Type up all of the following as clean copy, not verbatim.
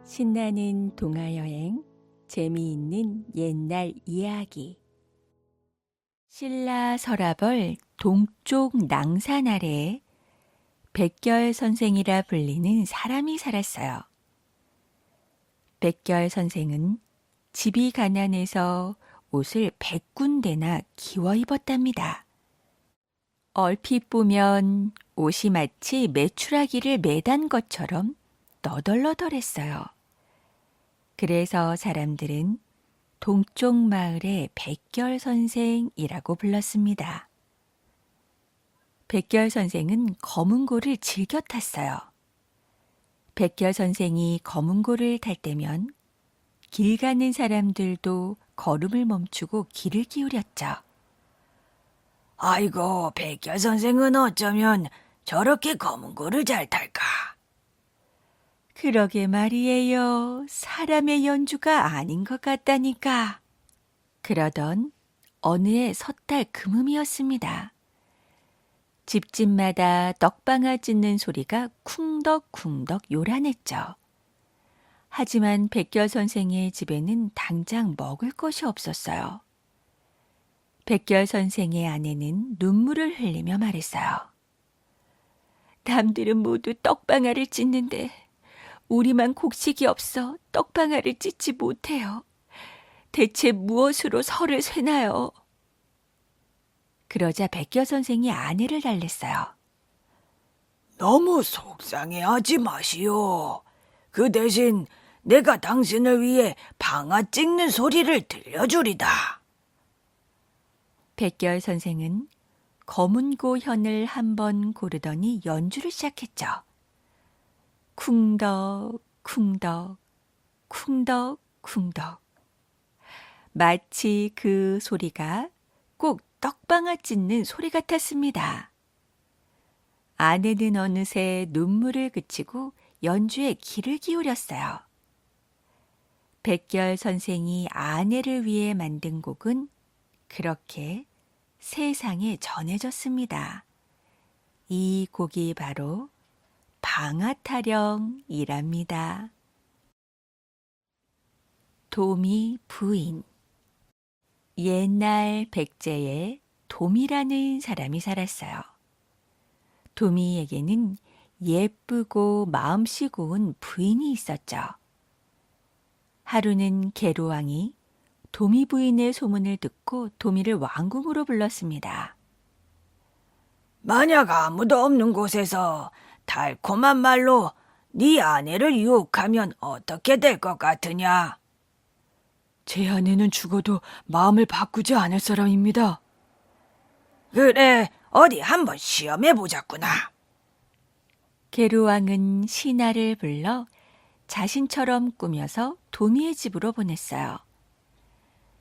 신나는 동화여행, 재미있는 옛날 이야기. 신라 서라벌 동쪽 낭산 아래에 백결 선생이라 불리는 사람이 살았어요. 백결 선생은 집이 가난해서 옷을 100군데나 기워 입었답니다. 얼핏 보면 옷이 마치 메추라기를 매단 것처럼 너덜너덜했어요. 그래서 사람들은 동쪽 마을의 백결 선생이라고 불렀습니다. 백결 선생은 검은고를 즐겨 탔어요. 백결 선생이 검은고를 탈 때면 길 가는 사람들도 걸음을 멈추고 귀를 기울였죠. 아이고, 백결 선생은 어쩌면 저렇게 검은고를 잘 탈까? 그러게 말이에요. 사람의 연주가 아닌 것 같다니까. 그러던 어느 해 섣달 금음이었습니다. 집집마다 떡방아 찢는 소리가 쿵덕쿵덕 요란했죠. 하지만 백결 선생의 집에는 당장 먹을 것이 없었어요. 백결 선생의 아내는 눈물을 흘리며 말했어요. 남들은 모두 떡방아를 찢는데 우리만 곡식이 없어 떡방아를 찢지 못해요. 대체 무엇으로 설을 쇠나요? 그러자 백결 선생이 아내를 달랬어요. 너무 속상해하지 마시오. 그 대신 내가 당신을 위해 방아 찍는 소리를 들려주리다. 백결 선생은 검은고 현을 한번 고르더니 연주를 시작했죠. 쿵덕 쿵덕 쿵덕 쿵덕. 마치 그 소리가 꼭 떡방아 찢는 소리 같았습니다. 아내는 어느새 눈물을 그치고 연주에 귀를 기울였어요. 백결 선생이 아내를 위해 만든 곡은 그렇게 세상에 전해졌습니다. 이 곡이 바로 방아타령이랍니다. 도미 부인. 옛날 백제에 도미라는 사람이 살았어요. 도미에게는 예쁘고 마음씨 고운 부인이 있었죠. 하루는 계로왕이 도미 부인의 소문을 듣고 도미를 왕궁으로 불렀습니다. 만약 아무도 없는 곳에서 달콤한 말로 네 아내를 유혹하면 어떻게 될 것 같으냐? 제 아내는 죽어도 마음을 바꾸지 않을 사람입니다. 그래, 어디 한번 시험해보자꾸나. 계로왕은 신하를 불러 자신처럼 꾸며서 도미의 집으로 보냈어요.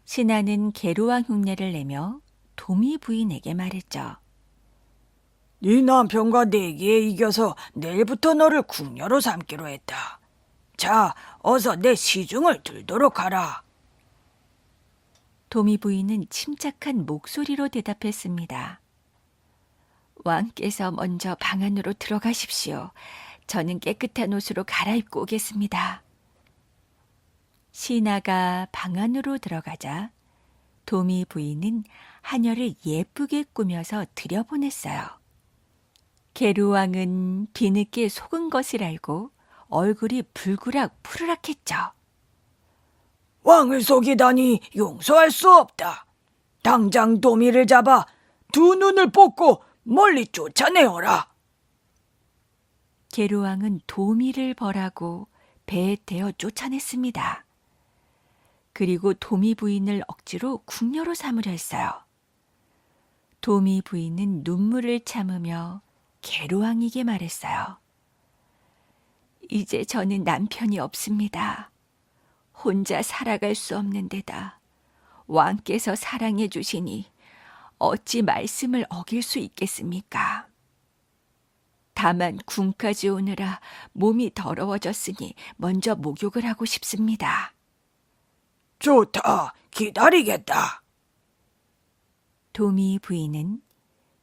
신하는 계로왕 흉내를 내며 도미 부인에게 말했죠. 네 남편과 내기에 이겨서 내일부터 너를 궁녀로 삼기로 했다. 자, 어서 내 시중을 들도록 하라. 도미 부인은 침착한 목소리로 대답했습니다. 왕께서 먼저 방 안으로 들어가십시오. 저는 깨끗한 옷으로 갈아입고 오겠습니다. 신하가 방 안으로 들어가자 도미 부인은 하녀를 예쁘게 꾸며서 들여보냈어요. 계루왕은 뒤늦게 속은 것을 알고 얼굴이 불그락 푸르락했죠. 왕을 속이다니 용서할 수 없다. 당장 도미를 잡아 두 눈을 뽑고 멀리 쫓아내어라. 계루왕은 도미를 벌하고 배에 태워 쫓아냈습니다. 그리고 도미 부인을 억지로 궁녀로 삼으려 했어요. 도미 부인은 눈물을 참으며 계루왕에게 말했어요. 이제 저는 남편이 없습니다. 혼자 살아갈 수 없는 데다 왕께서 사랑해 주시니 어찌 말씀을 어길 수 있겠습니까? 다만 궁까지 오느라 몸이 더러워졌으니 먼저 목욕을 하고 싶습니다. 좋다, 기다리겠다. 도미 부인은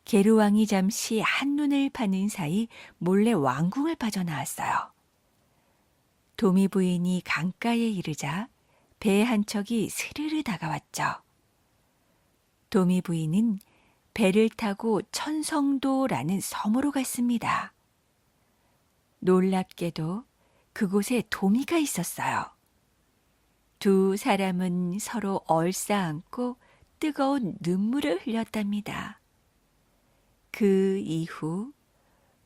계루왕이 잠시 한눈을 파는 사이 몰래 왕궁을 빠져나왔어요. 도미 부인이 강가에 이르자 배 한 척이 스르르 다가왔죠. 도미 부인은 배를 타고 천성도라는 섬으로 갔습니다. 놀랍게도 그곳에 도미가 있었어요. 두 사람은 서로 얼싸안고 뜨거운 눈물을 흘렸답니다. 그 이후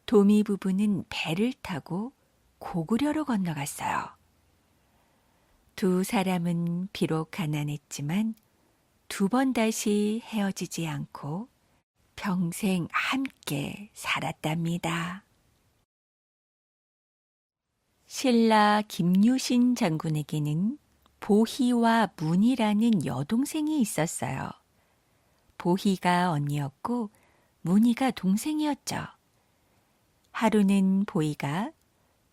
도미 부부는 배를 타고 고구려로 건너갔어요. 두 사람은 비록 가난했지만 두 번 다시 헤어지지 않고 평생 함께 살았답니다. 신라 김유신 장군에게는 보희와 문이라는 여동생이 있었어요. 보희가 언니였고 문이가 동생이었죠. 하루는 보희가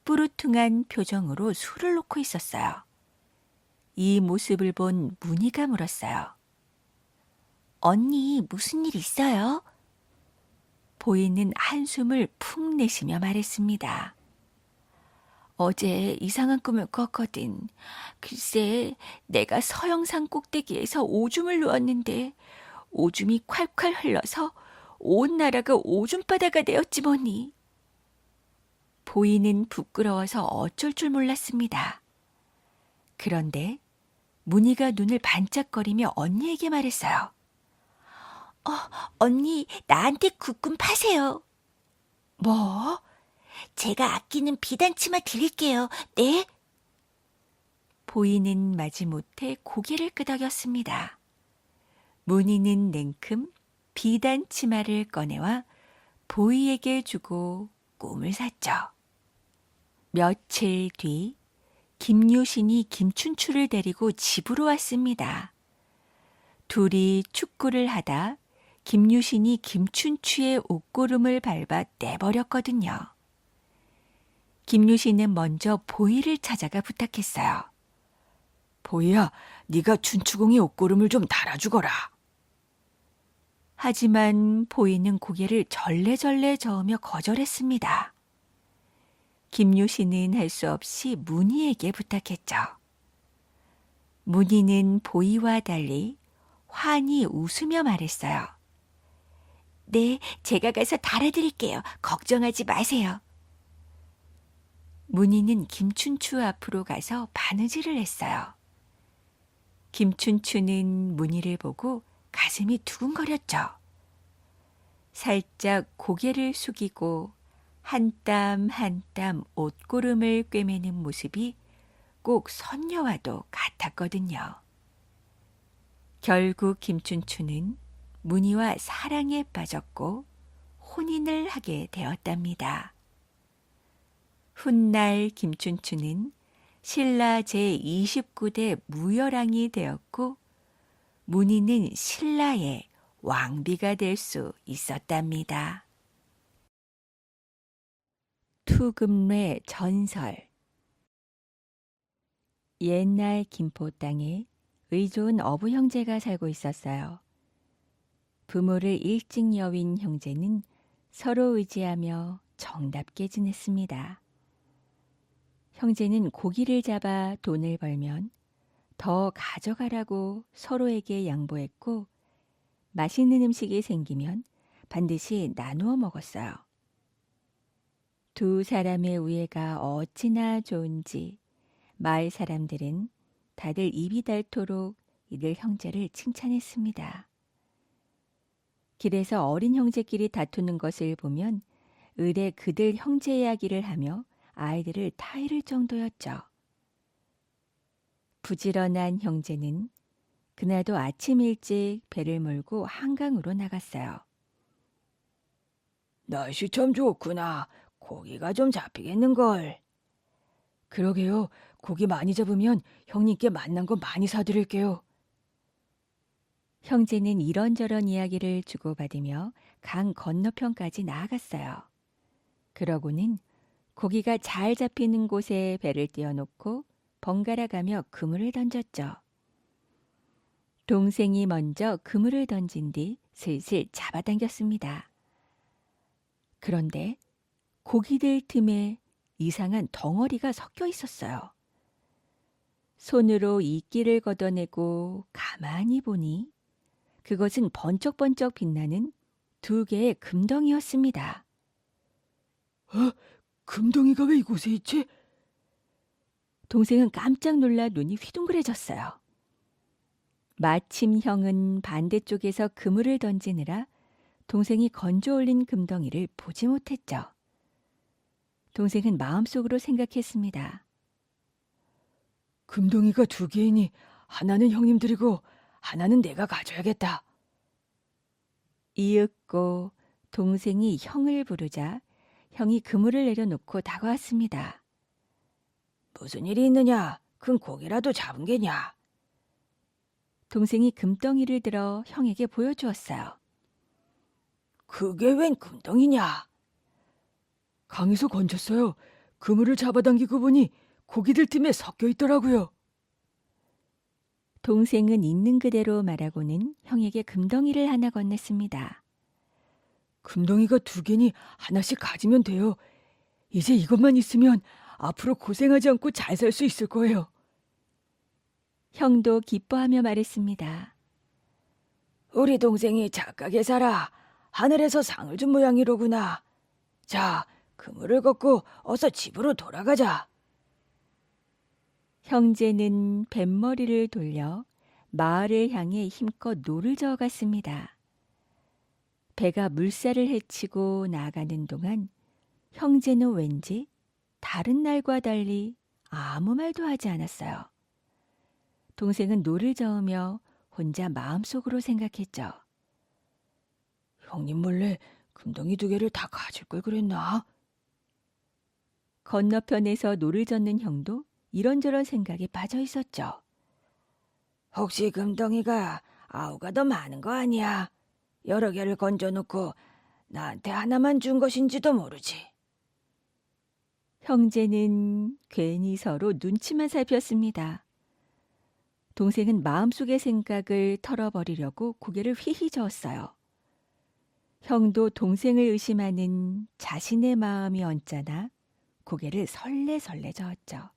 뿌르퉁한 표정으로 술을 놓고 있었어요. 이 모습을 본 문이가 물었어요. 언니, 무슨 일 있어요? 보희는 한숨을 푹 내쉬며 말했습니다. 어제 이상한 꿈을 꿨거든. 글쎄, 내가 서영산 꼭대기에서 오줌을 누웠는데 오줌이 콸콸 흘러서 온 나라가 오줌바다가 되었지 뭐니. 보이는 부끄러워서 어쩔 줄 몰랐습니다. 그런데 문희가 눈을 반짝거리며 언니에게 말했어요. 언니, 나한테 그 꿈 파세요. 뭐? 제가 아끼는 비단치마 드릴게요. 네? 보이는 마지못해 고개를 끄덕였습니다. 문희는 냉큼 비단치마를 꺼내와 보이에게 주고 꿈을 샀죠. 며칠 뒤 김유신이 김춘추를 데리고 집으로 왔습니다. 둘이 축구를 하다 김유신이 김춘추의 옷고름을 밟아 내버렸거든요. 김유신은 먼저 보이를 찾아가 부탁했어요. 보이야, 네가 춘추공의 옷고름을 좀 달아주거라. 하지만 보이는 고개를 절레절레 저으며 거절했습니다. 김유신은 할 수 없이 문희에게 부탁했죠. 문희는 보이와 달리 환히 웃으며 말했어요. 네, 제가 가서 달아드릴게요. 걱정하지 마세요. 문희는 김춘추 앞으로 가서 바느질을 했어요. 김춘추는 문희를 보고 가슴이 두근거렸죠. 살짝 고개를 숙이고 한 땀 한 땀 옷고름을 꿰매는 모습이 꼭 선녀와도 같았거든요. 결국 김춘추는 문희와 사랑에 빠졌고 혼인을 하게 되었답니다. 훗날 김춘추는 신라 제29대 무열왕이 되었고 문희는 신라의 왕비가 될 수 있었답니다. 투금래 전설. 옛날 김포 땅에 의좋은 어부 형제가 살고 있었어요. 부모를 일찍 여윈 형제는 서로 의지하며 정답게 지냈습니다. 형제는 고기를 잡아 돈을 벌면 더 가져가라고 서로에게 양보했고 맛있는 음식이 생기면 반드시 나누어 먹었어요. 두 사람의 우애가 어찌나 좋은지 마을 사람들은 다들 입이 닳도록 이들 형제를 칭찬했습니다. 길에서 어린 형제끼리 다투는 것을 보면 을에 그들 형제 이야기를 하며 아이들을 타이를 정도였죠. 부지런한 형제는 그날도 아침 일찍 배를 몰고 한강으로 나갔어요. 날씨 참 좋구나. 고기가 좀 잡히겠는걸. 그러게요. 고기 많이 잡으면 형님께 맛난 거 많이 사드릴게요. 형제는 이런저런 이야기를 주고받으며 강 건너편까지 나아갔어요. 그러고는 고기가 잘 잡히는 곳에 배를 띄워놓고 번갈아 가며 그물을 던졌죠. 동생이 먼저 그물을 던진 뒤 슬슬 잡아당겼습니다. 그런데 고기들 틈에 이상한 덩어리가 섞여 있었어요. 손으로 이끼를 걷어내고 가만히 보니 그것은 번쩍번쩍 빛나는 2개의 금덩이였습니다. 금덩이가 왜 이곳에 있지? 동생은 깜짝 놀라 눈이 휘둥그레졌어요. 마침 형은 반대쪽에서 그물을 던지느라 동생이 건져 올린 금덩이를 보지 못했죠. 동생은 마음속으로 생각했습니다. 금덩이가 2개이니 하나는 형님 드리고 하나는 내가 가져야겠다. 이윽고 동생이 형을 부르자 형이 그물을 내려놓고 다가왔습니다. 무슨 일이 있느냐? 큰 고기라도 잡은 게냐? 동생이 금덩이를 들어 형에게 보여주었어요. 그게 웬 금덩이냐? 강에서 건졌어요. 그물을 잡아당기고 보니 고기들 틈에 섞여 있더라고요. 동생은 있는 그대로 말하고는 형에게 금덩이를 하나 건넸습니다. 금덩이가 2개니 하나씩 가지면 돼요. 이제 이것만 있으면 앞으로 고생하지 않고 잘 살 수 있을 거예요. 형도 기뻐하며 말했습니다. 우리 동생이 착하게 살아 하늘에서 상을 준 모양이로구나. 자, 그물을 걷고 어서 집으로 돌아가자. 형제는 뱃머리를 돌려 마을을 향해 힘껏 노를 저어갔습니다. 배가 물살을 헤치고 나가는 동안 형제는 왠지 다른 날과 달리 아무 말도 하지 않았어요. 동생은 노를 저으며 혼자 마음속으로 생각했죠. 형님 몰래 금덩이 2개를 다 가질 걸 그랬나? 건너편에서 노를 젓는 형도 이런저런 생각에 빠져 있었죠. 혹시 금덩이가 아우가 더 많은 거 아니야? 여러 개를 건져놓고 나한테 하나만 준 것인지도 모르지. 형제는 괜히 서로 눈치만 살폈습니다. 동생은 마음속의 생각을 털어버리려고 고개를 휘휘 저었어요. 형도 동생을 의심하는 자신의 마음이 언짢아 고개를 설레설레 저었죠.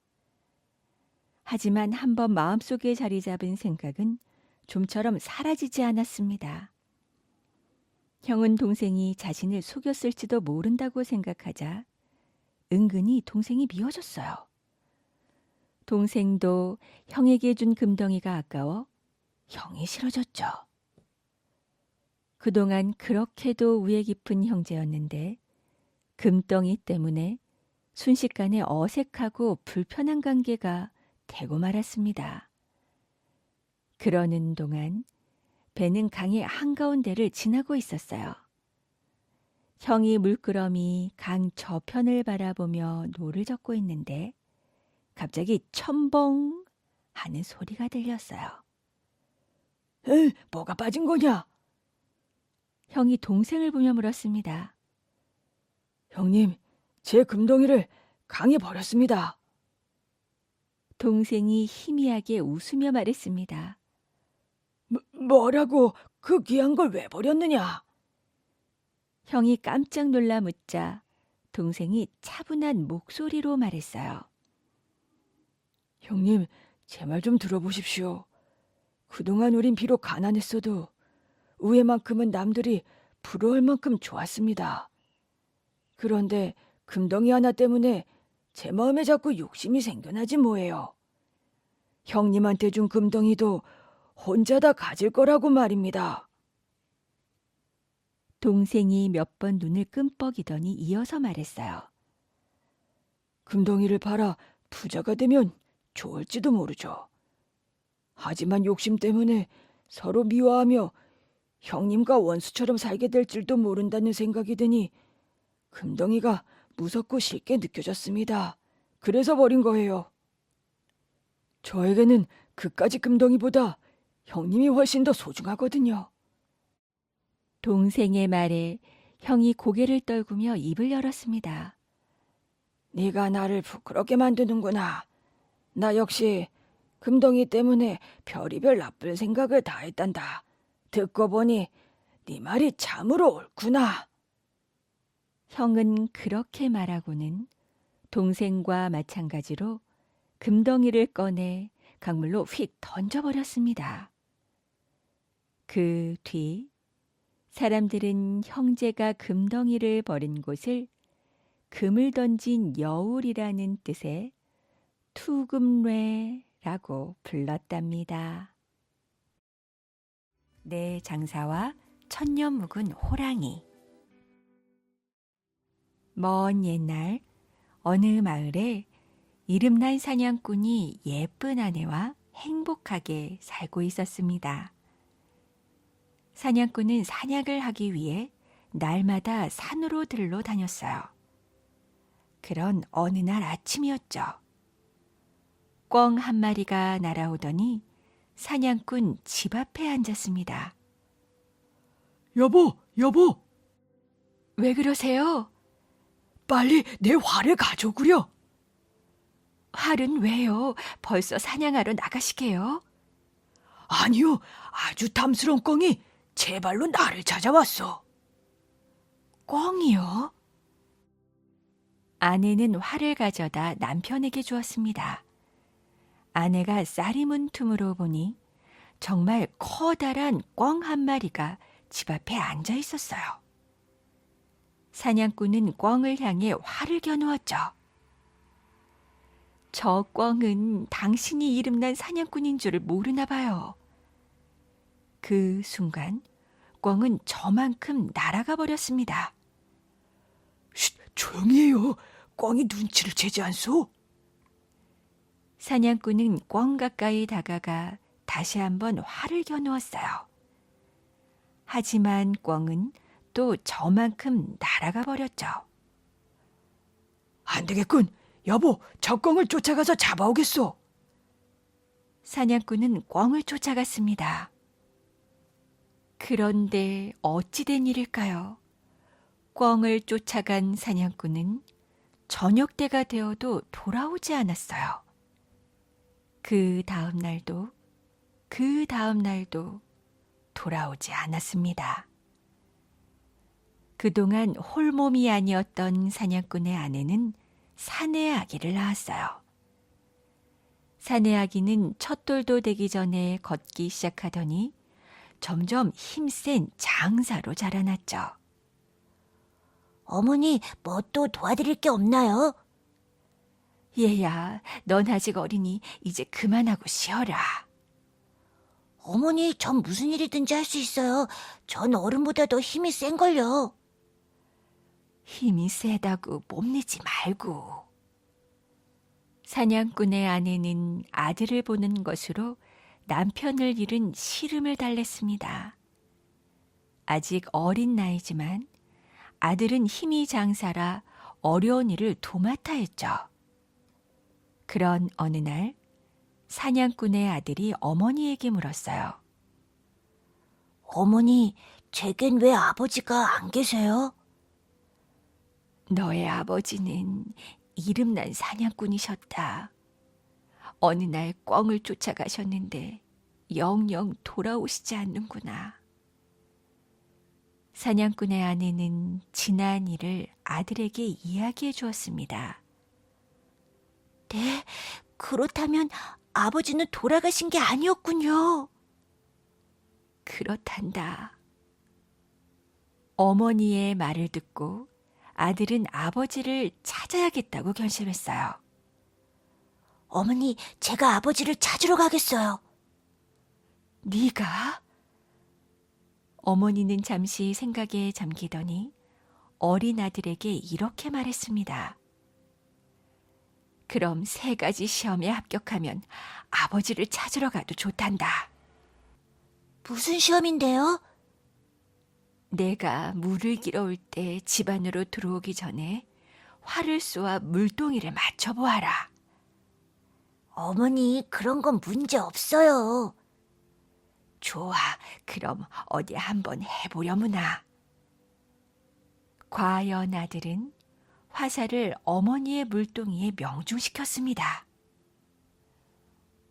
하지만 한번 마음속에 자리 잡은 생각은 좀처럼 사라지지 않았습니다. 형은 동생이 자신을 속였을지도 모른다고 생각하자 은근히 동생이 미워졌어요. 동생도 형에게 준 금덩이가 아까워 형이 싫어졌죠. 그동안 그렇게도 우애 깊은 형제였는데 금덩이 때문에 순식간에 어색하고 불편한 관계가 되고 말았습니다. 그러는 동안 배는 강의 한가운데를 지나고 있었어요. 형이 물끄러미 강 저편을 바라보며 노를 젓고 있는데 갑자기 첨벙 하는 소리가 들렸어요. 뭐가 빠진 거냐? 형이 동생을 보며 물었습니다. 형님, 제 금덩이를 강에 버렸습니다. 동생이 희미하게 웃으며 말했습니다. 뭐라고? 그 귀한 걸 왜 버렸느냐? 형이 깜짝 놀라 묻자 동생이 차분한 목소리로 말했어요. 형님, 제 말 좀 들어보십시오. 그동안 우린 비록 가난했어도 우애만큼은 남들이 부러울 만큼 좋았습니다. 그런데 금덩이 하나 때문에 제 마음에 자꾸 욕심이 생겨나지 뭐예요. 형님한테 준 금덩이도 혼자 다 가질 거라고 말입니다. 동생이 몇 번 눈을 끔뻑이더니 이어서 말했어요. 금덩이를 팔아 부자가 되면 좋을지도 모르죠. 하지만 욕심 때문에 서로 미워하며 형님과 원수처럼 살게 될 줄도 모른다는 생각이 드니 금덩이가 무섭고 싫게 느껴졌습니다. 그래서 버린 거예요. 저에게는 그까지 금덩이보다 형님이 훨씬 더 소중하거든요. 동생의 말에 형이 고개를 떨구며 입을 열었습니다. 네가 나를 부끄럽게 만드는구나. 나 역시 금덩이 때문에 별의별 나쁜 생각을 다 했단다. 듣고 보니 네 말이 참으로 옳구나. 형은 그렇게 말하고는 동생과 마찬가지로 금덩이를 꺼내 강물로 휙 던져버렸습니다. 그 뒤 사람들은 형제가 금덩이를 버린 곳을 금을 던진 여울이라는 뜻의 투금뇌라고 불렀답니다. 내 장사와 천년 묵은 호랑이. 먼 옛날 어느 마을에 이름난 사냥꾼이 예쁜 아내와 행복하게 살고 있었습니다. 사냥꾼은 사냥을 하기 위해 날마다 산으로 들러 다녔어요. 그런 어느 날 아침이었죠. 꿩 한 마리가 날아오더니 사냥꾼 집 앞에 앉았습니다. 여보, 여보, 왜 그러세요? 빨리 내 활을 가져오구려. 활은 왜요? 벌써 사냥하러 나가시게요? 아니요, 아주 탐스러운 꿩이 제 발로 나를 찾아왔어. 꿩이요? 아내는 활을 가져다 남편에게 주었습니다. 아내가 쌀이 문 틈으로 보니 정말 커다란 꿩 한 마리가 집 앞에 앉아 있었어요. 사냥꾼은 꿩을 향해 활을 겨누었죠. 저 꿩은 당신이 이름난 사냥꾼인 줄을 모르나 봐요. 그 순간 꿩은 저만큼 날아가 버렸습니다. 쉿, 조용히 해요. 꿩이 눈치를 채지 않소? 사냥꾼은 꿩 가까이 다가가 다시 한번 활을 겨누었어요. 하지만 꿩은 또 저만큼 날아가 버렸죠. 안 되겠군. 여보, 저 꿩을 쫓아가서 잡아오겠소. 사냥꾼은 꿩을 쫓아갔습니다. 그런데 어찌 된 일일까요? 꿩을 쫓아간 사냥꾼은 저녁 때가 되어도 돌아오지 않았어요. 그 다음 날도 돌아오지 않았습니다. 그동안 홀몸이 아니었던 사냥꾼의 아내는 사내 아기를 낳았어요. 사내 아기는 첫 돌도 되기 전에 걷기 시작하더니 점점 힘센 장사로 자라났죠. 어머니, 뭐 또 도와드릴 게 없나요? 얘야, 넌 아직 어리니 이제 그만하고 쉬어라. 어머니, 전 무슨 일이든지 할 수 있어요. 전 어른보다 더 힘이 센걸요. 힘이 세다고 뽐내지 말고. 사냥꾼의 아내는 아들을 보는 것으로 남편을 잃은 시름을 달랬습니다. 아직 어린 나이지만 아들은 힘이 장사라 어려운 일을 도맡아 했죠. 그런 어느 날 사냥꾼의 아들이 어머니에게 물었어요. 어머니, 제겐 왜 아버지가 안 계세요? 너의 아버지는 이름난 사냥꾼이셨다. 어느 날 꿩을 쫓아가셨는데 영영 돌아오시지 않는구나. 사냥꾼의 아내는 지난 일을 아들에게 이야기해 주었습니다. 네, 그렇다면 아버지는 돌아가신 게 아니었군요. 그렇단다. 어머니의 말을 듣고 아들은 아버지를 찾아야겠다고 결심했어요. 어머니, 제가 아버지를 찾으러 가겠어요. 네가? 어머니는 잠시 생각에 잠기더니 어린 아들에게 이렇게 말했습니다. 그럼 3가지 시험에 합격하면 아버지를 찾으러 가도 좋단다. 무슨 시험인데요? 내가 물을 길어올 때 집 안으로 들어오기 전에 활을 쏘아 물동이를 맞춰보아라. 어머니, 그런 건 문제 없어요. 좋아, 그럼 어디 한번 해보려무나. 과연 아들은 화살을 어머니의 물동이에 명중시켰습니다.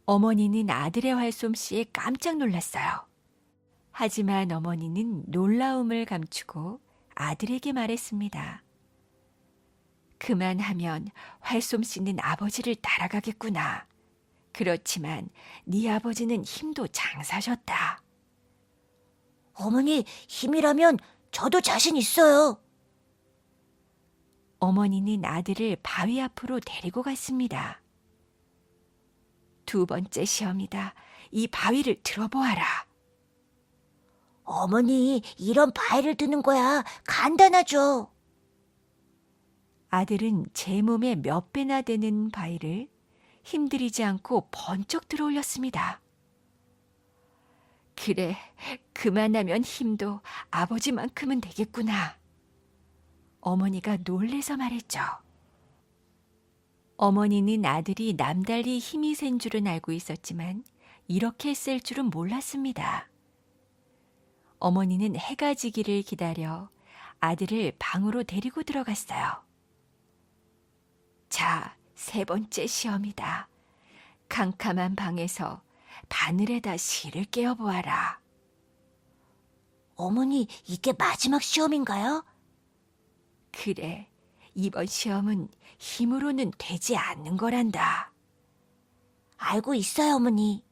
어머니는 아들의 활솜씨에 깜짝 놀랐어요. 하지만 어머니는 놀라움을 감추고 아들에게 말했습니다. 그만하면 활솜씨는 아버지를 따라가겠구나. 그렇지만 네 아버지는 힘도 장사셨다. 어머니, 힘이라면 저도 자신 있어요. 어머니는 아들을 바위 앞으로 데리고 갔습니다. 두 번째 시험이다. 이 바위를 들어보아라. 어머니, 이런 바위를 드는 거야. 간단하죠. 아들은 제 몸의 몇 배나 되는 바위를 힘들이지 않고 번쩍 들어올렸습니다. 그래, 그만하면 힘도 아버지만큼은 되겠구나. 어머니가 놀래서 말했죠. 어머니는 아들이 남달리 힘이 센 줄은 알고 있었지만 이렇게 셀 줄은 몰랐습니다. 어머니는 해가 지기를 기다려 아들을 방으로 데리고 들어갔어요. 자, 세 번째 시험이다. 캄캄한 방에서 바늘에다 실을 깨어보아라. 어머니, 이게 마지막 시험인가요? 그래, 이번 시험은 힘으로는 되지 않는 거란다. 알고 있어요, 어머니.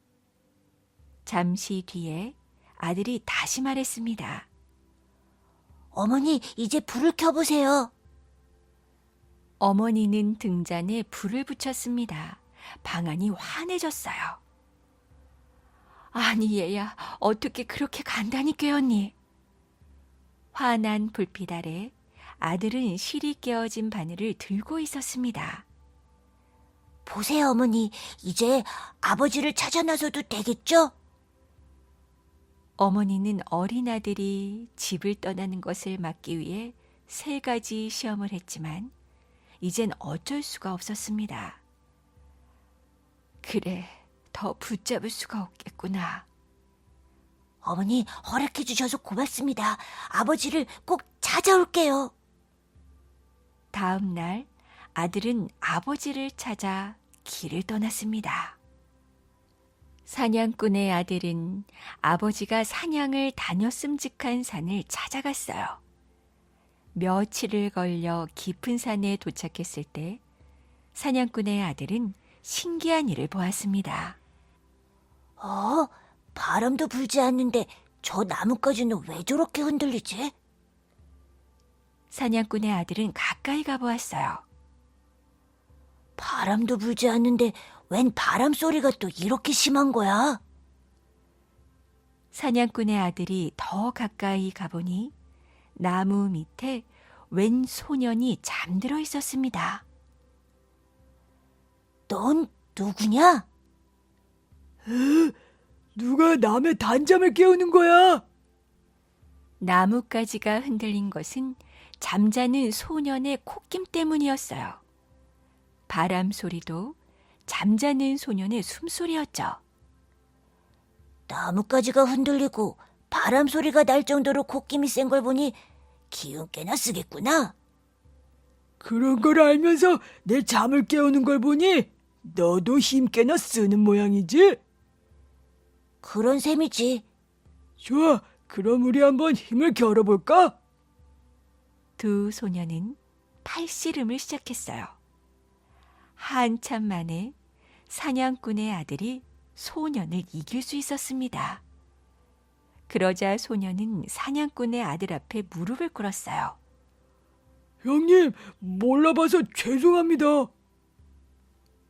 잠시 뒤에 아들이 다시 말했습니다. 어머니, 이제 불을 켜보세요. 어머니는 등잔에 불을 붙였습니다. 방안이 환해졌어요. 아니 얘야, 어떻게 그렇게 간단히 깨었니? 환한 불빛 아래 아들은 실이 깨어진 바늘을 들고 있었습니다. 보세요, 어머니. 이제 아버지를 찾아 나서도 되겠죠? 어머니는 어린 아들이 집을 떠나는 것을 막기 위해 3가지 시험을 했지만 이젠 어쩔 수가 없었습니다. 그래, 더 붙잡을 수가 없겠구나. 어머니, 허락해 주셔서 고맙습니다. 아버지를 꼭 찾아올게요. 다음 날 아들은 아버지를 찾아 길을 떠났습니다. 사냥꾼의 아들은 아버지가 사냥을 다녔음직한 산을 찾아갔어요. 며칠을 걸려 깊은 산에 도착했을 때 사냥꾼의 아들은 신기한 일을 보았습니다. 바람도 불지 않는데 저 나뭇가지는 왜 저렇게 흔들리지? 사냥꾼의 아들은 가까이 가보았어요. 바람도 불지 않는데 웬 바람 소리가 또 이렇게 심한 거야? 사냥꾼의 아들이 더 가까이 가보니 나무 밑에 웬 소년이 잠들어 있었습니다. 넌 누구냐? 누가 남의 단잠을 깨우는 거야? 나뭇가지가 흔들린 것은 잠자는 소년의 콧김 때문이었어요. 바람 소리도 잠자는 소년의 숨소리였죠. 나뭇가지가 흔들리고 바람 소리가 날 정도로 콧김이 센 걸 보니 기운 꽤나 쓰겠구나. 그런 걸 알면서 내 잠을 깨우는 걸 보니 너도 힘 꽤나 쓰는 모양이지? 그런 셈이지. 좋아, 그럼 우리 한번 힘을 겨뤄볼까? 두 소년은 팔씨름을 시작했어요. 한참 만에 사냥꾼의 아들이 소년을 이길 수 있었습니다. 그러자 소년은 사냥꾼의 아들 앞에 무릎을 꿇었어요. 형님, 몰라봐서 죄송합니다.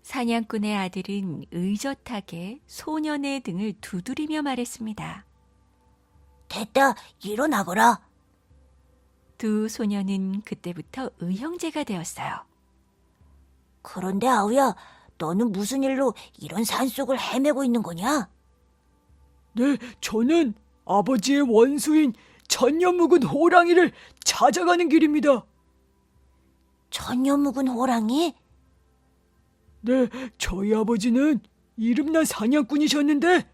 사냥꾼의 아들은 의젓하게 소년의 등을 두드리며 말했습니다. 됐다, 일어나거라. 두 소년은 그때부터 의형제가 되었어요. 그런데 아우야, 너는 무슨 일로 이런 산속을 헤매고 있는 거냐? 네, 저는 아버지의 원수인 천년 묵은 호랑이를 찾아가는 길입니다. 천년 묵은 호랑이? 네, 저희 아버지는 이름난 사냥꾼이셨는데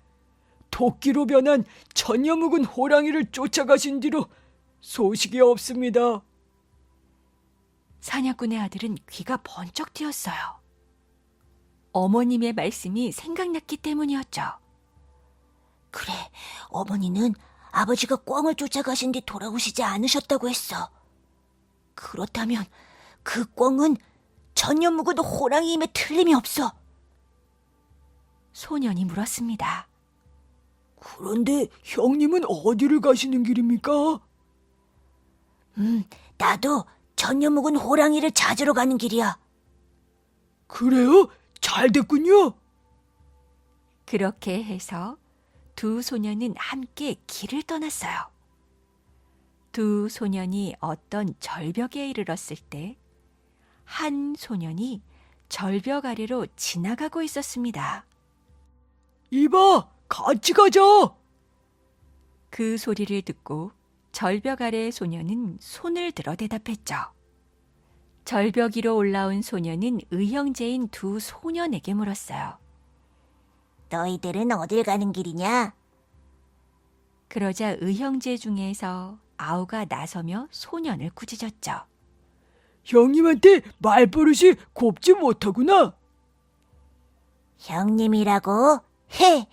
토끼로 변한 천년 묵은 호랑이를 쫓아가신 뒤로 소식이 없습니다. 사냥꾼의 아들은 귀가 번쩍 트였어요. 어머님의 말씀이 생각났기 때문이었죠. 그래, 어머니는 아버지가 꿩을 쫓아가신 뒤 돌아오시지 않으셨다고 했어. 그렇다면 그 꿩은 천년 묵은 호랑이임에 틀림이 없어. 소년이 물었습니다. 그런데 형님은 어디를 가시는 길입니까? 나도 전혀 묵은 호랑이를 찾으러 가는 길이야. 그래요? 잘 됐군요. 그렇게 해서 두 소년은 함께 길을 떠났어요. 두 소년이 어떤 절벽에 이르렀을 때 한 소년이 절벽 아래로 지나가고 있었습니다. 이봐, 같이 가자. 그 소리를 듣고 절벽 아래의 소년은 손을 들어 대답했죠. 절벽 위로 올라온 소년은 의형제인 두 소년에게 물었어요. 너희들은 어딜 가는 길이냐? 그러자 의형제 중에서 아우가 나서며 소년을 꾸짖었죠. 형님한테 말버릇이 곱지 못하구나. 형님이라고? 헤,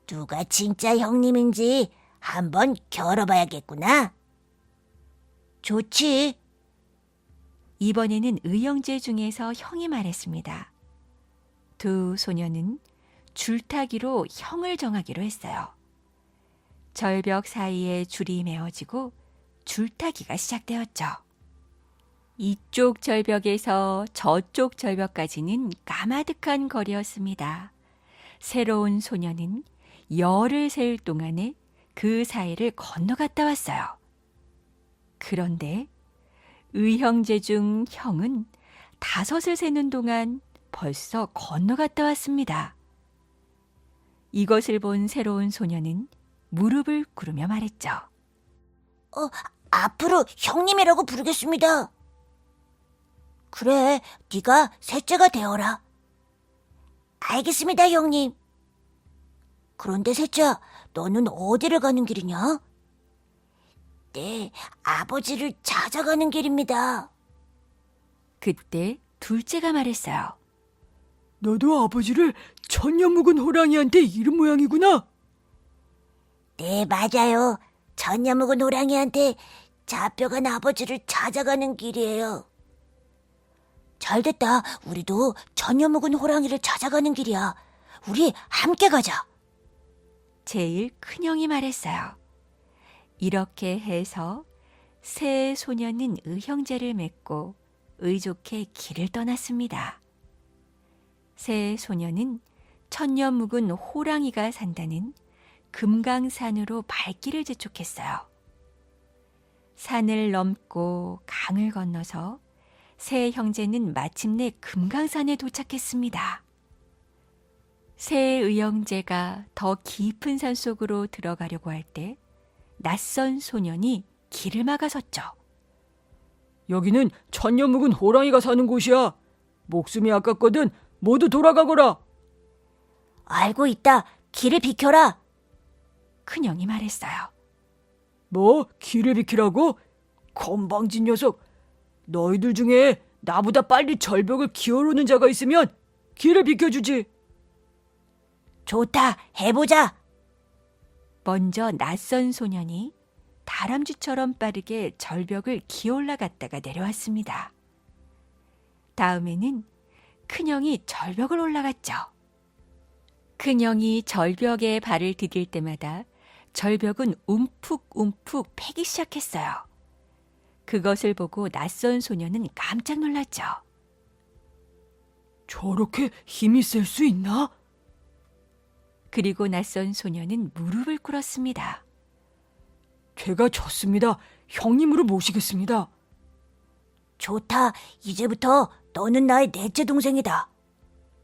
누가 진짜 형님인지 한번 겨뤄봐야겠구나. 좋지. 이번에는 의형제 중에서 형이 말했습니다. 두 소년은 줄타기로 형을 정하기로 했어요. 절벽 사이에 줄이 메어지고 줄타기가 시작되었죠. 이쪽 절벽에서 저쪽 절벽까지는 까마득한 거리였습니다. 새로운 소년은 열을 셀 동안에 그 사이를 건너갔다 왔어요. 그런데 의형제 중 형은 5을 세는 동안 벌써 건너갔다 왔습니다. 이것을 본 새로운 소년은 무릎을 꿇으며 말했죠. 앞으로 형님이라고 부르겠습니다. 그래, 네가 셋째가 되어라. 알겠습니다, 형님. 그런데 셋째야, 너는 어디를 가는 길이냐? 네, 아버지를 찾아가는 길입니다. 그때 둘째가 말했어요. 너도 아버지를 천년 묵은 호랑이한테 잃은 모양이구나. 네, 맞아요. 전혀 묵은 호랑이한테 잡혀간 아버지를 찾아가는 길이에요. 잘됐다. 우리도 전혀 묵은 호랑이를 찾아가는 길이야. 우리 함께 가자. 제일 큰형이 말했어요. 이렇게 해서 세 소년은 의형제를 맺고 의좋게 길을 떠났습니다. 세 소년은 천년 묵은 호랑이가 산다는 금강산으로 발길을 재촉했어요. 산을 넘고 강을 건너서 세 형제는 마침내 금강산에 도착했습니다. 세 의형제가 더 깊은 산 속으로 들어가려고 할 때 낯선 소년이 길을 막아섰죠. 여기는 천년 묵은 호랑이가 사는 곳이야. 목숨이 아깝거든 모두 돌아가거라. 알고 있다. 길을 비켜라. 큰형이 말했어요. 뭐? 길을 비키라고? 건방진 녀석. 너희들 중에 나보다 빨리 절벽을 기어오르는 자가 있으면 길을 비켜주지. 좋다. 해보자. 먼저 낯선 소년이 다람쥐처럼 빠르게 절벽을 기어올라갔다가 내려왔습니다. 다음에는 큰형이 절벽을 올라갔죠. 큰형이 절벽에 발을 디딜 때마다 절벽은 움푹움푹 패기 시작했어요. 그것을 보고 낯선 소년은 깜짝 놀랐죠. 저렇게 힘이 셀 수 있나? 그리고 낯선 소년은 무릎을 꿇었습니다. 제가 졌습니다. 형님으로 모시겠습니다. 좋다. 이제부터 너는 나의 넷째 동생이다.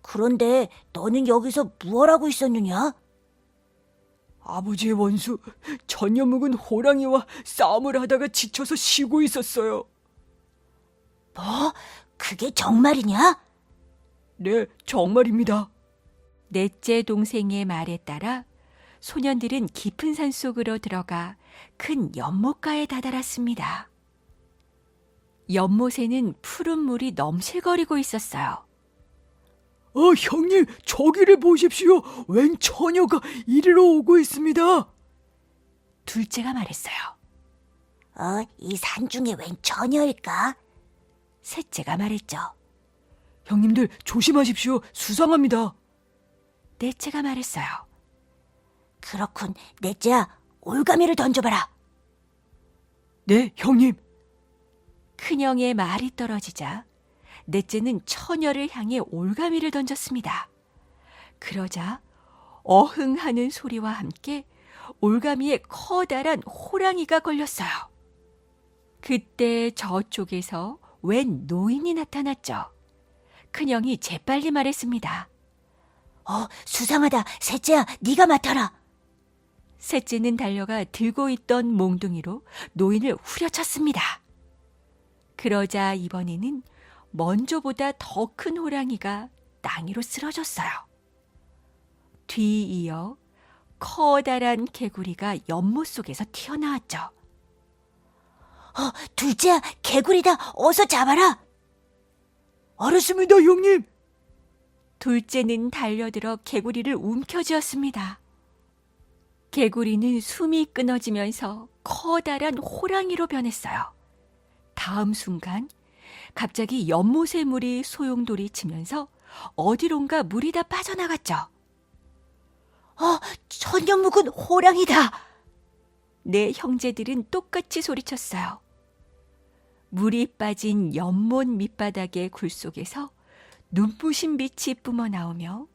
그런데 너는 여기서 무얼 하고 있었느냐? 아버지의 원수 천년 묵은 호랑이와 싸움을 하다가 지쳐서 쉬고 있었어요. 뭐? 그게 정말이냐? 네, 정말입니다. 넷째 동생의 말에 따라 소년들은 깊은 산 속으로 들어가 큰 연못가에 다다랐습니다. 연못에는 푸른 물이 넘실거리고 있었어요. 형님, 저기를 보십시오. 웬 처녀가 이리로 오고 있습니다. 둘째가 말했어요. 이 산 중에 웬 처녀일까? 셋째가 말했죠. 형님들 조심하십시오. 수상합니다. 넷째가 말했어요. 그렇군. 넷째야, 올가미를 던져봐라. 네, 형님. 큰형의 말이 떨어지자 넷째는 처녀를 향해 올가미를 던졌습니다. 그러자 어흥하는 소리와 함께 올가미에 커다란 호랑이가 걸렸어요. 그때 저쪽에서 웬 노인이 나타났죠. 큰형이 재빨리 말했습니다. 수상하다. 셋째야, 네가 맡아라. 셋째는 달려가 들고 있던 몽둥이로 노인을 후려쳤습니다. 그러자 이번에는 먼저보다 더 큰 호랑이가 땅 위로 쓰러졌어요. 뒤이어 커다란 개구리가 연못 속에서 튀어나왔죠. 둘째야, 개구리다. 어서 잡아라. 알았습니다, 형님. 둘째는 달려들어 개구리를 움켜쥐었습니다. 개구리는 숨이 끊어지면서 커다란 호랑이로 변했어요. 다음 순간 갑자기 연못의 물이 소용돌이 치면서 어디론가 물이 다 빠져나갔죠. 천년 묵은 호랑이다. 네 형제들은 똑같이 소리쳤어요. 물이 빠진 연못 밑바닥의 굴 속에서 눈부신 빛이 뿜어 나오며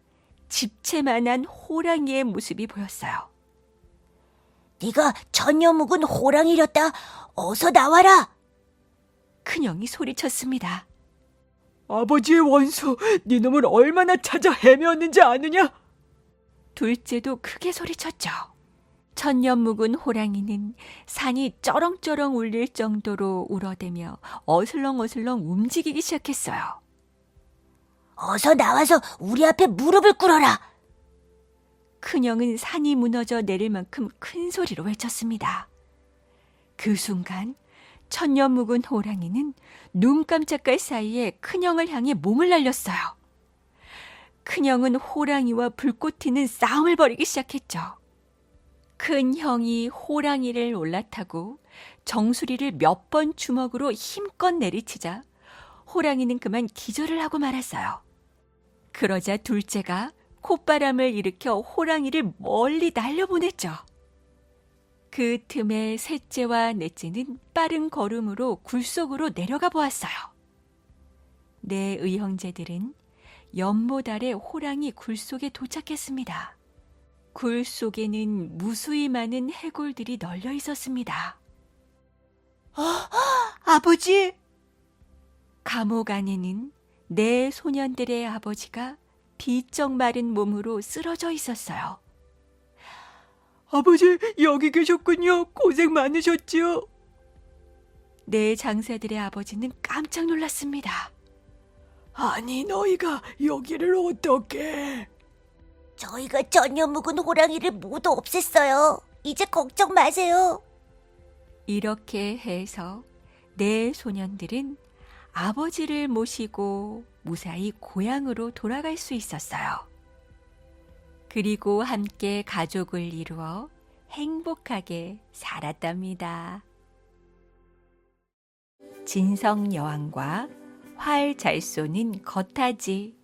집채만한 호랑이의 모습이 보였어요. 네가 천년 묵은 호랑이렸다. 어서 나와라. 큰형이 소리쳤습니다. 아버지의 원수, 네 놈을 얼마나 찾아 헤매었는지 아느냐? 둘째도 크게 소리쳤죠. 천년 묵은 호랑이는 산이 쩌렁쩌렁 울릴 정도로 울어대며 어슬렁어슬렁 움직이기 시작했어요. 어서 나와서 우리 앞에 무릎을 꿇어라. 큰형은 산이 무너져 내릴 만큼 큰 소리로 외쳤습니다. 그 순간 천년 묵은 호랑이는 눈 깜짝할 사이에 큰형을 향해 몸을 날렸어요. 큰형은 호랑이와 불꽃 튀는 싸움을 벌이기 시작했죠. 큰형이 호랑이를 올라타고 정수리를 몇 번 주먹으로 힘껏 내리치자 호랑이는 그만 기절을 하고 말았어요. 그러자 둘째가 콧바람을 일으켜 호랑이를 멀리 날려보냈죠. 그 틈에 셋째와 넷째는 빠른 걸음으로 굴 속으로 내려가 보았어요. 네 의형제들은 연못 아래 호랑이 굴 속에 도착했습니다. 굴 속에는 무수히 많은 해골들이 널려 있었습니다. 아버지. 감옥 안에는 네 소년들의 아버지가 비쩍 마른 몸으로 쓰러져 있었어요. 아버지, 여기 계셨군요. 고생 많으셨지요? 네 장사들의 아버지는 깜짝 놀랐습니다. 아니, 너희가 여기를 어떻게? 저희가 천년 묵은 호랑이를 모두 없앴어요. 이제 걱정 마세요. 이렇게 해서 네 소년들은 아버지를 모시고 무사히 고향으로 돌아갈 수 있었어요. 그리고 함께 가족을 이루어 행복하게 살았답니다. 진성 여왕과 활 잘 쏘는 겉하지.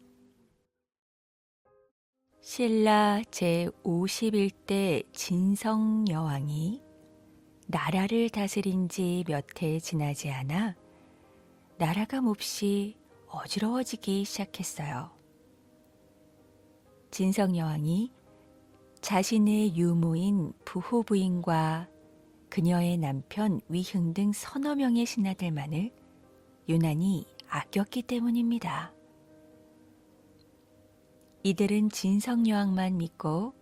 신라 제51대 진성 여왕이 나라를 다스린 지 몇 해 지나지 않아 나라가 몹시 어지러워지기 시작했어요. 진성 여왕이 자신의 유모인 부후 부인과 그녀의 남편 위흥 등 서너 명의 신하들만을 유난히 아꼈기 때문입니다. 이들은 진성 여왕만 믿고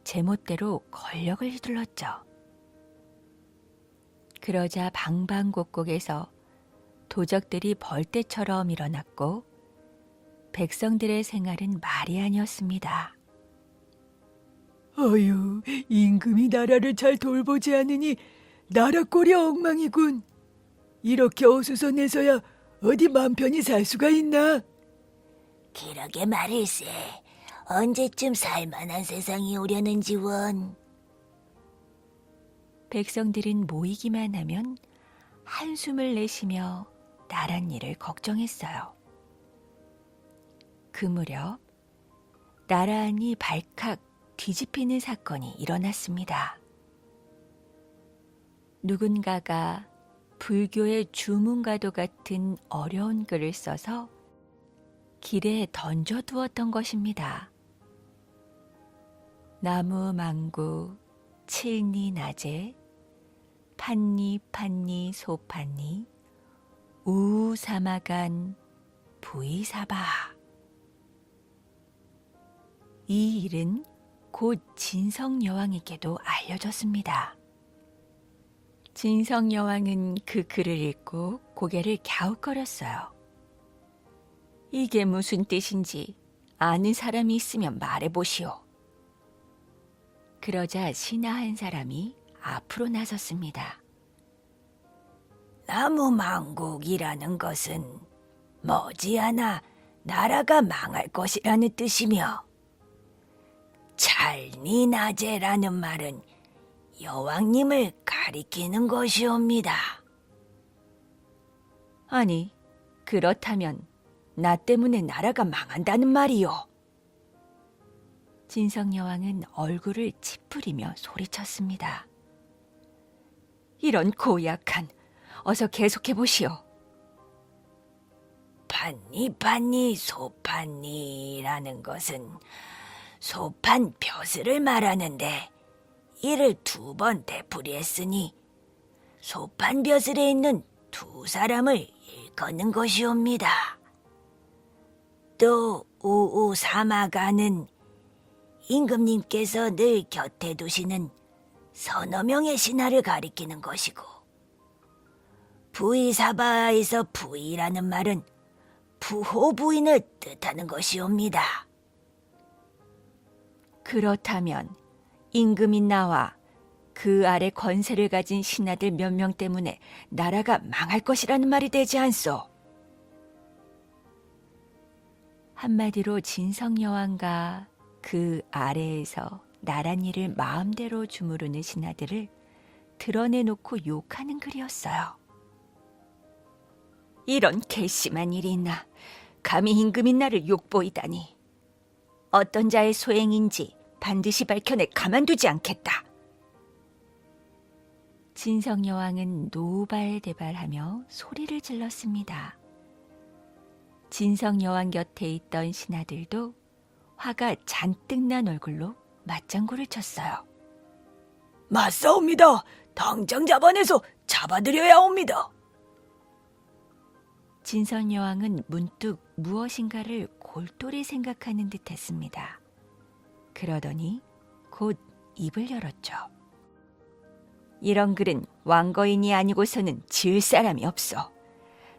제멋대로 권력을 휘둘렀죠. 그러자 방방곡곡에서 도적들이 벌떼처럼 일어났고 백성들의 생활은 말이 아니었습니다. 어휴, 임금이 나라를 잘 돌보지 않으니 나라 꼴이 엉망이군. 이렇게 어수선해서야 어디 맘 편히 살 수가 있나? 그러게 말일세. 언제쯤 살만한 세상이 오려는지 원. 백성들은 모이기만 하면 한숨을 내쉬며 나란 일을 걱정했어요. 그 무렵 나란히 발칵 뒤집히는 사건이 일어났습니다. 누군가가 불교의 주문과도 같은 어려운 글을 써서 길에 던져두었던 것입니다. 나무 망구 칠니 낮에 판니 판니 소판니 우사마간 부이사바. 이 일은 곧 진성여왕에게도 알려졌습니다. 진성여왕은 그 글을 읽고 고개를 갸웃거렸어요. 이게 무슨 뜻인지 아는 사람이 있으면 말해보시오. 그러자 신하 한 사람이 앞으로 나섰습니다. 나무망국이라는 것은 머지않아 나라가 망할 것이라는 뜻이며, 찰니나제라는 말은 여왕님을 가리키는 것이옵니다. 아니, 그렇다면 나 때문에 나라가 망한다는 말이요. 진성여왕은 얼굴을 찌푸리며 소리쳤습니다. 이런 고약한, 어서 계속해 보시오. 판니판니 소판니라는 것은 소판 벼슬을 말하는데, 이를 2번 되풀이했으니 소판 벼슬에 있는 2사람을 일컫는 것이옵니다. 또 우우사마가는 임금님께서 늘 곁에 두시는 서너 명의 신하를 가리키는 것이고, 부이사바에서 부이라는 말은 부호 부인을 뜻하는 것이옵니다. 그렇다면 임금인 나와 그 아래 권세를 가진 신하들 몇 명 때문에 나라가 망할 것이라는 말이 되지 않소? 한마디로 진성여왕과 그 아래에서 나랏일을 마음대로 주무르는 신하들을 드러내놓고 욕하는 글이었어요. 이런 괘씸한 일이 있나? 감히 임금인 나를 욕보이다니. 어떤 자의 소행인지 반드시 밝혀내 가만두지 않겠다. 진성여왕은 노발대발하며 소리를 질렀습니다. 진성여왕 곁에 있던 신하들도 화가 잔뜩 난 얼굴로 맞장구를 쳤어요. 맞사옵니다. 당장 잡아내서 잡아들여야 옵니다. 진성여왕은 문득 무엇인가를 골똘히 생각하는 듯했습니다. 그러더니 곧 입을 열었죠. 이런 글은 왕거인이 아니고서는 지을 사람이 없어.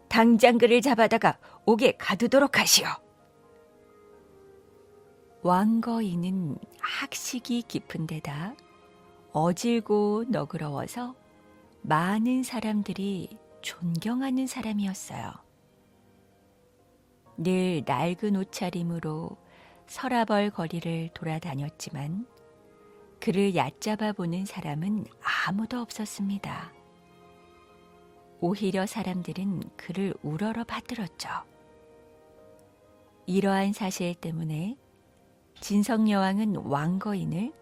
당장 그를 잡아다가 옥에 가두도록 하시오. 왕거인은 학식이 깊은 데다 어질고 너그러워서 많은 사람들이 존경하는 사람이었어요. 늘 낡은 옷차림으로 서라벌 거리를 돌아다녔지만 그를 얕잡아 보는 사람은 아무도 없었습니다. 오히려 사람들은 그를 우러러 받들었죠. 이러한 사실 때문에 진성여왕은 왕거인을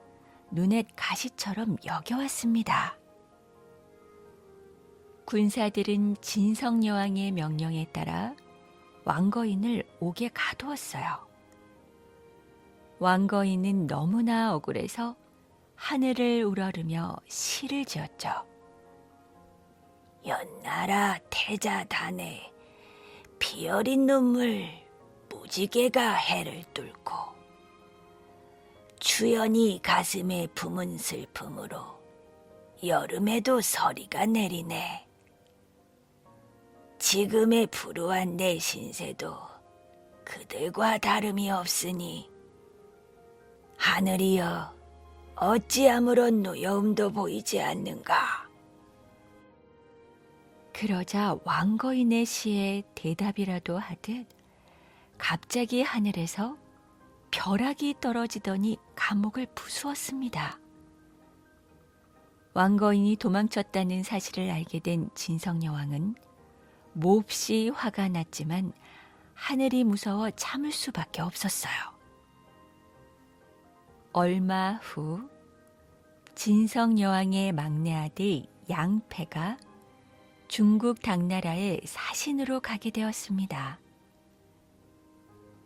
눈엣 가시처럼 여겨왔습니다. 군사들은 진성여왕의 명령에 따라 왕거인을 옥에 가두었어요. 왕거인은 너무나 억울해서 하늘을 우러르며 시를 지었죠. 연나라 태자단에 피 어린 눈물 무지개가 해를 뚫고 주연이 가슴에 품은 슬픔으로 여름에도 서리가 내리네. 지금의 불우한 내 신세도 그들과 다름이 없으니 하늘이여 어찌 아무런 노여움도 보이지 않는가. 그러자 왕거인의 시에 대답이라도 하듯 갑자기 하늘에서 벼락이 떨어지더니 감옥을 부수었습니다. 왕거인이 도망쳤다는 사실을 알게 된 진성여왕은 몹시 화가 났지만 하늘이 무서워 참을 수밖에 없었어요. 얼마 후 진성 여왕의 막내 아들 양패가 중국 당나라의 사신으로 가게 되었습니다.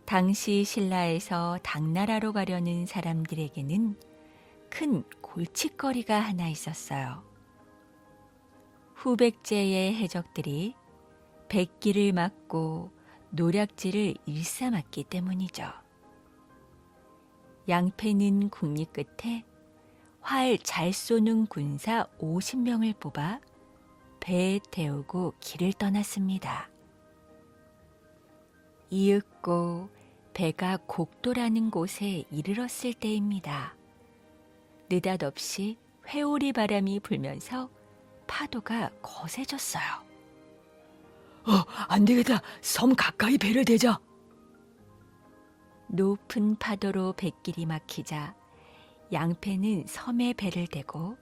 당시 신라에서 당나라로 가려는 사람들에게는 큰 골칫거리가 하나 있었어요. 후백제의 해적들이 백기를 맞고 노략질을 일삼았기 때문이죠. 양패는 국리 끝에 활 잘 쏘는 군사 50명을 뽑아 배에 태우고 길을 떠났습니다. 이윽고 배가 곡도라는 곳에 이르렀을 때입니다. 느닷없이 회오리 바람이 불면서 파도가 거세졌어요. 안 되겠다. 섬 가까이 배를 대자. 높은 파도로 뱃길이 막히자 양패는 섬에 배를 대고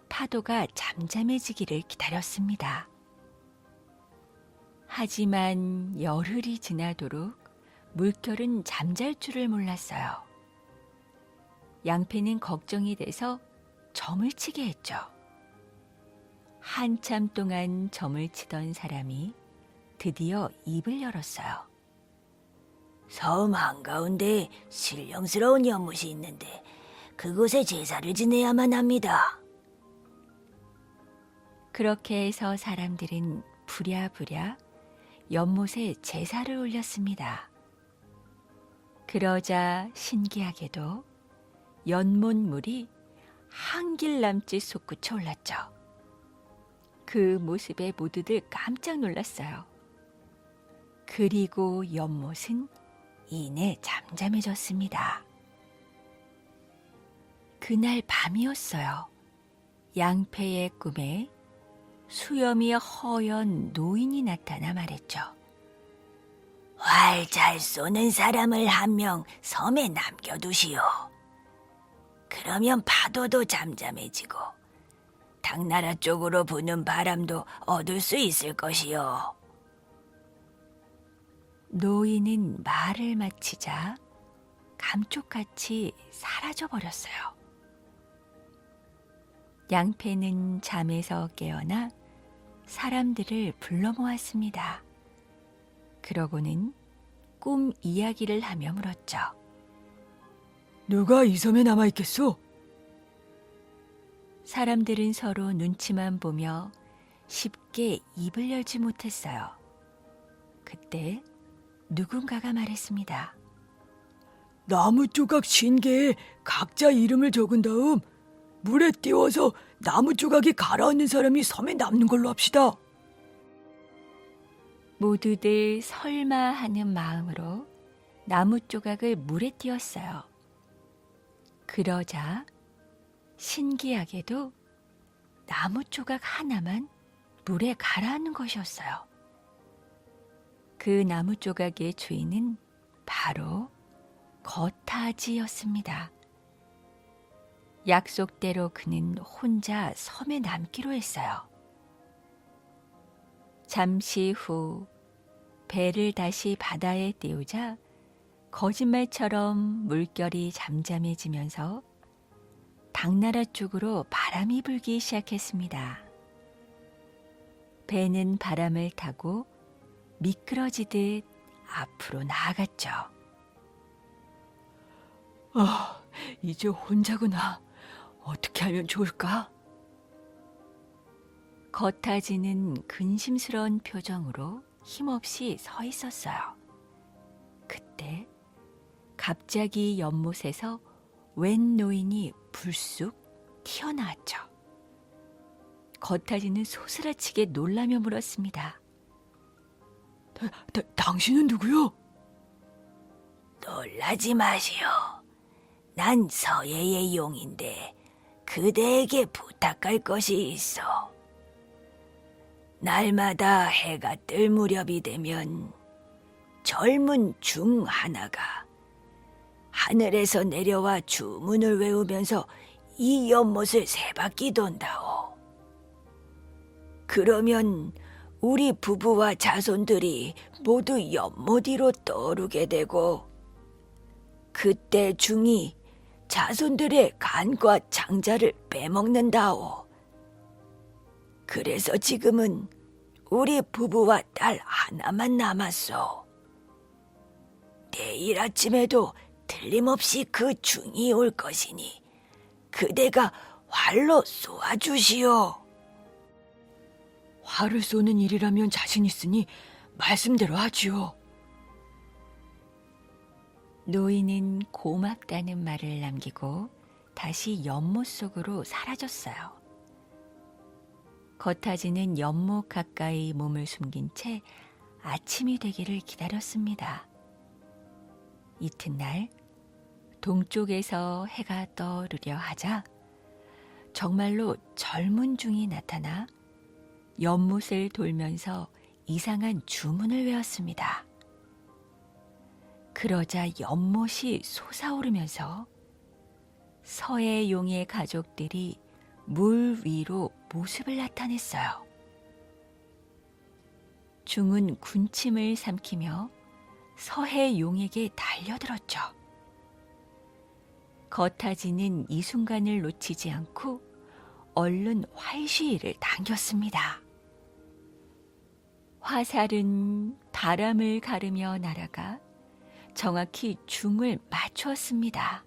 파도가 잠잠해지기를 기다렸습니다. 하지만 열흘이 지나도록 물결은 잠잘 줄을 몰랐어요. 양패는 걱정이 돼서 점을 치게 했죠. 한참 동안 점을 치던 사람이 드디어 입을 열었어요. 섬 한가운데 신령스러운 연못이 있는데 그곳에 제사를 지내야만 합니다. 그렇게 해서 사람들은 부랴부랴 연못에 제사를 올렸습니다. 그러자 신기하게도 연못물이 한길 남짓 솟구쳐 올랐죠. 그 모습에 모두들 깜짝 놀랐어요. 그리고 연못은 이내 잠잠해졌습니다. 그날 밤이었어요. 양패의 꿈에 수염이 허연 노인이 나타나 말했죠. 활 잘 쏘는 사람을 한 명 섬에 남겨두시오. 그러면 파도도 잠잠해지고 당나라 쪽으로 부는 바람도 얻을 수 있을 것이요. 노인은 말을 마치자 감쪽같이 사라져버렸어요. 양패는 잠에서 깨어나 사람들을 불러 모았습니다. 그러고는 꿈 이야기를 하며 물었죠. 누가 이 섬에 남아있겠소? 사람들은 서로 눈치만 보며 쉽게 입을 열지 못했어요. 그때 누군가가 말했습니다. 나무 조각 50개에 각자 이름을 적은 다음 물에 띄워서 나무 조각이 가라앉는 사람이 섬에 남는 걸로 합시다. 모두들 설마 하는 마음으로 나무 조각을 물에 띄웠어요. 그러자 신기하게도 나무 조각 하나만 물에 가라앉는 것이었어요. 그 나무 조각의 주인은 바로 거타지였습니다. 약속대로 그는 혼자 섬에 남기로 했어요. 잠시 후 배를 다시 바다에 띄우자 거짓말처럼 물결이 잠잠해지면서 당나라 쪽으로 바람이 불기 시작했습니다. 배는 바람을 타고 미끄러지듯 앞으로 나아갔죠. 이제 혼자구나. 어떻게 하면 좋을까? 거타지는 근심스러운 표정으로 힘없이 서 있었어요. 그때 갑자기 연못에서 웬 노인이 불쑥 튀어나왔죠. 거타지는 소스라치게 놀라며 물었습니다. 당신은 누구요? 놀라지 마시오. 난 서예의 용인데 그대에게 부탁할 것이 있어. 날마다 해가 뜰 무렵이 되면 젊은 중 하나가 하늘에서 내려와 주문을 외우면서 이 연못을 세 바퀴 돈다오. 그러면 우리 부부와 자손들이 모두 연못 위로 떠오르게 되고 그때 중이 자손들의 간과 장자를 빼먹는다오. 그래서 지금은 우리 부부와 딸 하나만 남았소. 내일 아침에도 틀림없이 그 중이 올 것이니 그대가 활로 쏘아주시오. 활을 쏘는 일이라면 자신 있으니 말씀대로 하지요. 노인은 고맙다는 말을 남기고 다시 연못 속으로 사라졌어요. 거타지는 연못 가까이 몸을 숨긴 채 아침이 되기를 기다렸습니다. 이튿날 동쪽에서 해가 떠오르려 하자 정말로 젊은 중이 나타나 연못을 돌면서 이상한 주문을 외웠습니다. 그러자 연못이 솟아오르면서 서해 용의 가족들이 물 위로 모습을 나타냈어요. 중은 군침을 삼키며 서해 용에게 달려들었죠. 거타지는 이 순간을 놓치지 않고 얼른 활시위를 당겼습니다. 화살은 바람을 가르며 날아가 정확히 중을 맞추었습니다.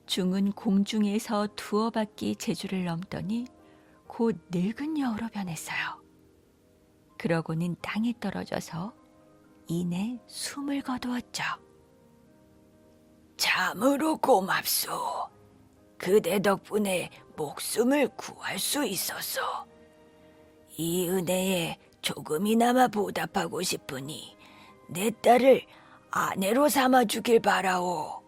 중은 공중에서 두어 바퀴 제주를 넘더니 곧 늙은 여우로 변했어요. 그러고는 땅에 떨어져서 이내 숨을 거두었죠. 참으로 고맙소. 그대 덕분에 목숨을 구할 수 있었소. 이 은혜에 조금이나마 보답하고 싶으니 내 딸을 아내로 삼아주길 바라오.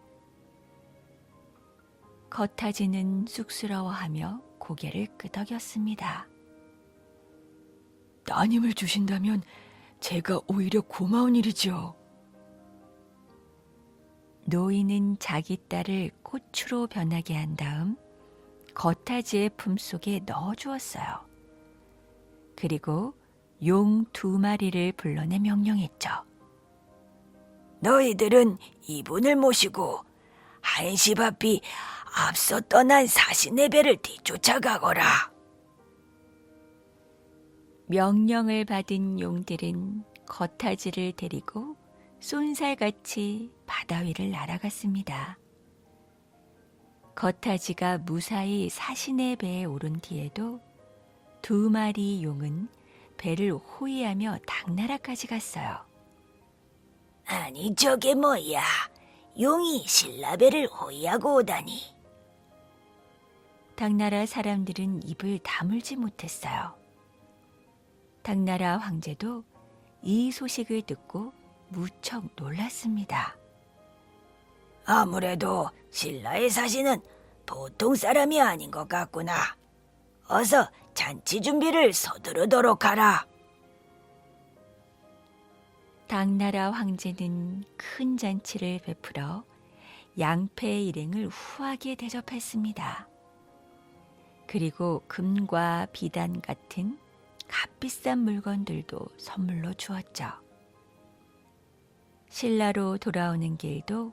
거타지는 쑥스러워하며 고개를 끄덕였습니다. 따님을 주신다면 제가 오히려 고마운 일이지요. 노인은 자기 딸을 꽃으로 변하게 한 다음 거타지의 품속에 넣어주었어요. 그리고 용 2마리를 불러내 명령했죠. 너희들은 이분을 모시고 한시 앞이 앞서 떠난 사신의 배를 뒤쫓아가거라. 명령을 받은 용들은 거타지를 데리고 쏜살같이 바다 위를 날아갔습니다. 거타지가 무사히 사신의 배에 오른 뒤에도 2마리 용은 배를 호위하며 당나라까지 갔어요. 아니 저게 뭐야? 용이 신라배를 호위하고 오다니. 당나라 사람들은 입을 다물지 못했어요. 당나라 황제도 이 소식을 듣고 무척 놀랐습니다. 아무래도 신라의 사신은 보통 사람이 아닌 것 같구나. 어서 잔치 준비를 서두르도록 하라. 당나라 황제는 큰 잔치를 베풀어 양패 일행을 후하게 대접했습니다. 그리고 금과 비단 같은 값비싼 물건들도 선물로 주었죠. 신라로 돌아오는 길도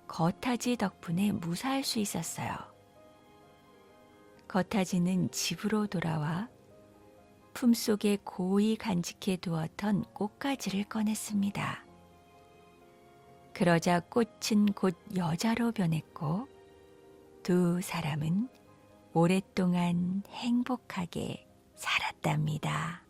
거타지 덕분에 무사할 수 있었어요. 거타지는 집으로 돌아와 품속에 고이 간직해 두었던 꽃가지를 꺼냈습니다. 그러자 꽃은 곧 여자로 변했고 두 사람은 오랫동안 행복하게 살았답니다.